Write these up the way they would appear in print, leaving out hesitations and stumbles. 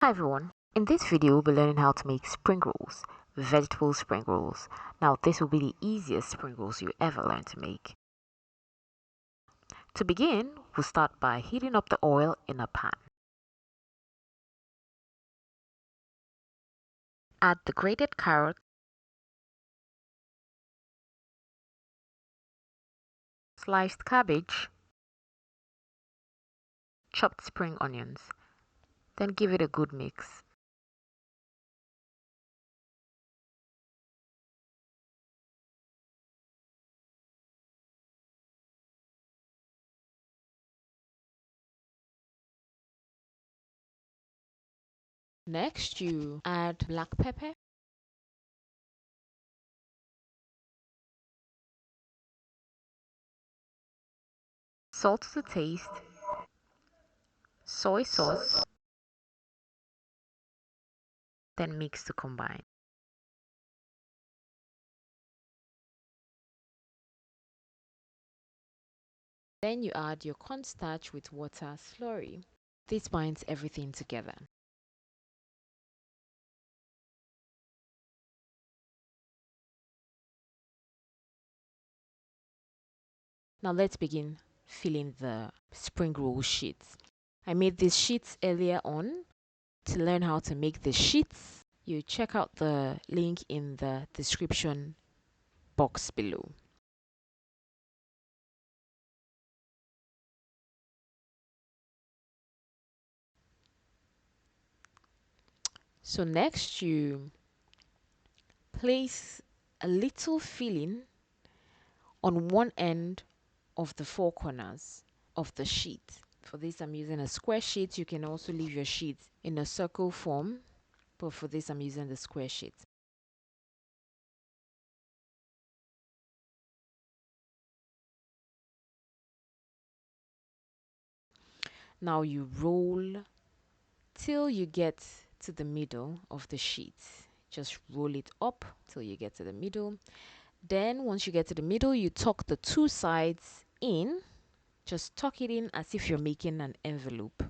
Hi everyone, in this video we'll be learning how to make spring rolls, vegetable spring rolls. Now this will be the easiest spring rolls you ever learn to make. To begin, we'll start by heating up the oil in a pan. Add the grated carrot, sliced cabbage, chopped spring onions, then give it a good mix. Next you add black pepper, salt to taste, soy sauce, then mix to combine. Then you add your cornstarch with water slurry. This binds everything together. Now let's begin filling the spring roll sheets. I made these sheets earlier on. To learn how to make the sheets, you check out the link in the description box below. So next you place a little filling on one end of the four corners of the sheet. For this I'm using a square sheet. You can also leave your sheet in a circle form, but for this I'm using the square sheet. Now you roll till you get to the middle of the sheet. Just roll it up till you get to the middle. Then once you get to the middle, you tuck the two sides in. Just tuck it in as if you're making an envelope.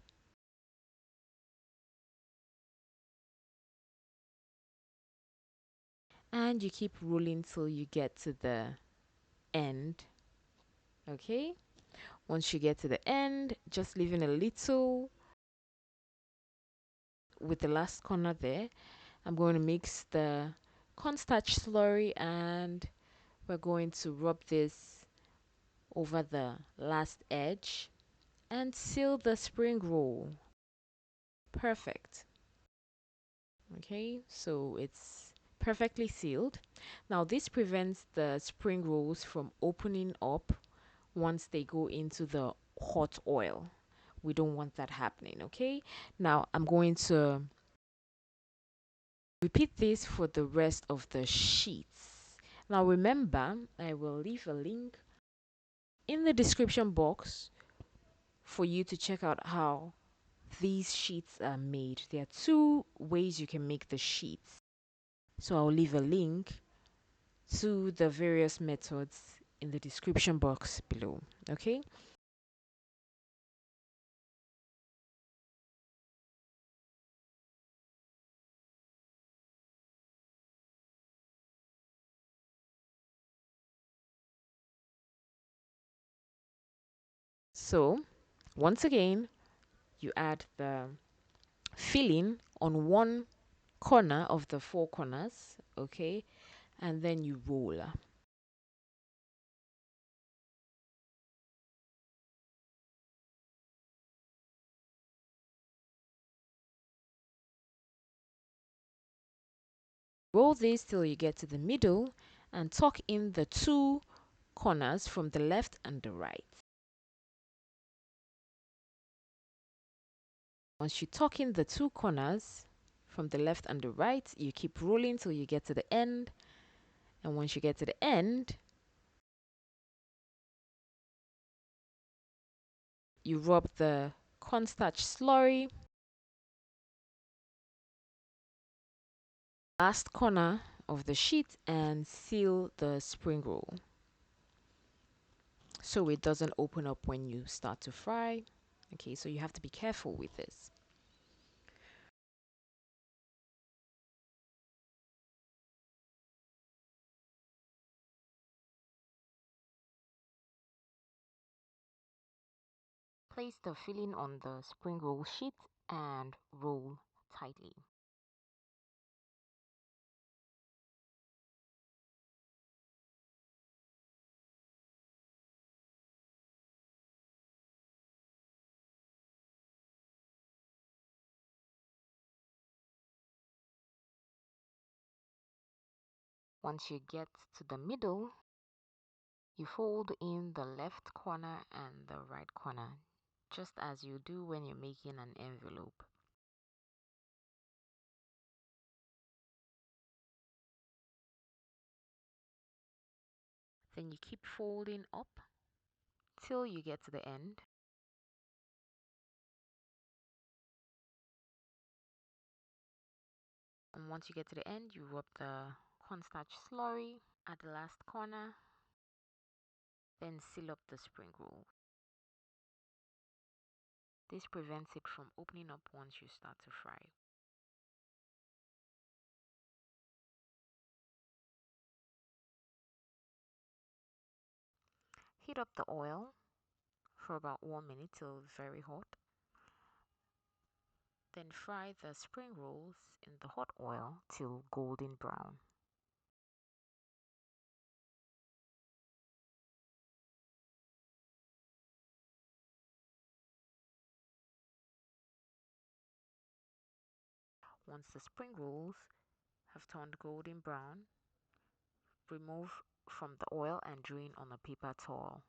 And you keep rolling till you get to the end. Okay? Once you get to the end, just leaving a little with the last corner there. I'm going to mix the cornstarch slurry and we're going to rub this over the last edge and seal the spring roll. Perfect. Okay, so it's perfectly sealed. Now this prevents the spring rolls from opening up once they go into the hot oil. We don't want that happening. Okay, now I'm going to repeat this for the rest of the sheets. Now remember, I will leave a link in the description box for you to check out how these sheets are made. There are two ways you can make the sheets. So I'll leave a link to the various methods in the description box below. Okay. So once again, you add the filling on one corner of the four corners. Okay. And then you roll. Roll this till you get to the middle and tuck in the two corners from the left and the right. Once you tuck in the two corners from the left and the right, you keep rolling till you get to the end. And once you get to the end, you rub the cornstarch slurry last corner of the sheet and seal the spring roll so it doesn't open up when you start to fry. Okay, so you have to be careful with this. Place the filling on the spring roll sheet and roll tightly. Once you get to the middle, you fold in the left corner and the right corner, just as you do when you're making an envelope. Then you keep folding up till you get to the end. And once you get to the end, you rub the cornstarch slurry at the last corner, then seal up the spring roll. This prevents it from opening up once you start to fry. Heat up the oil for about 1 minute till very hot. Then fry the spring rolls in the hot oil till golden brown. Once the spring rolls have turned golden brown, remove from the oil and drain on a paper towel.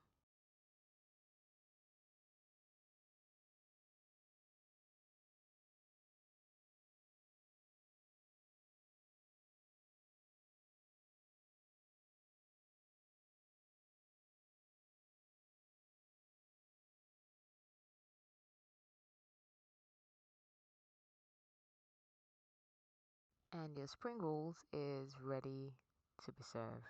And your spring rolls is ready to be served.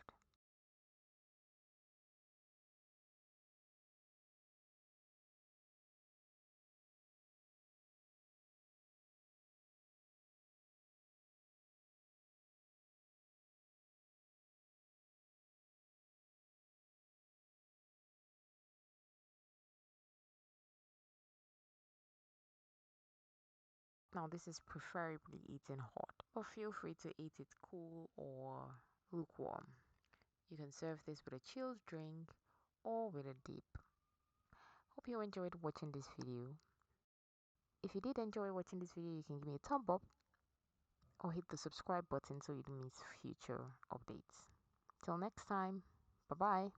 Now this is preferably eaten hot, but feel free to eat it cool or lukewarm. You can serve this with a chilled drink or with a dip. Hope you enjoyed watching this video. If you did enjoy watching this video, you can give me a thumb up or hit the subscribe button so you don't miss future updates. Till next time, bye bye.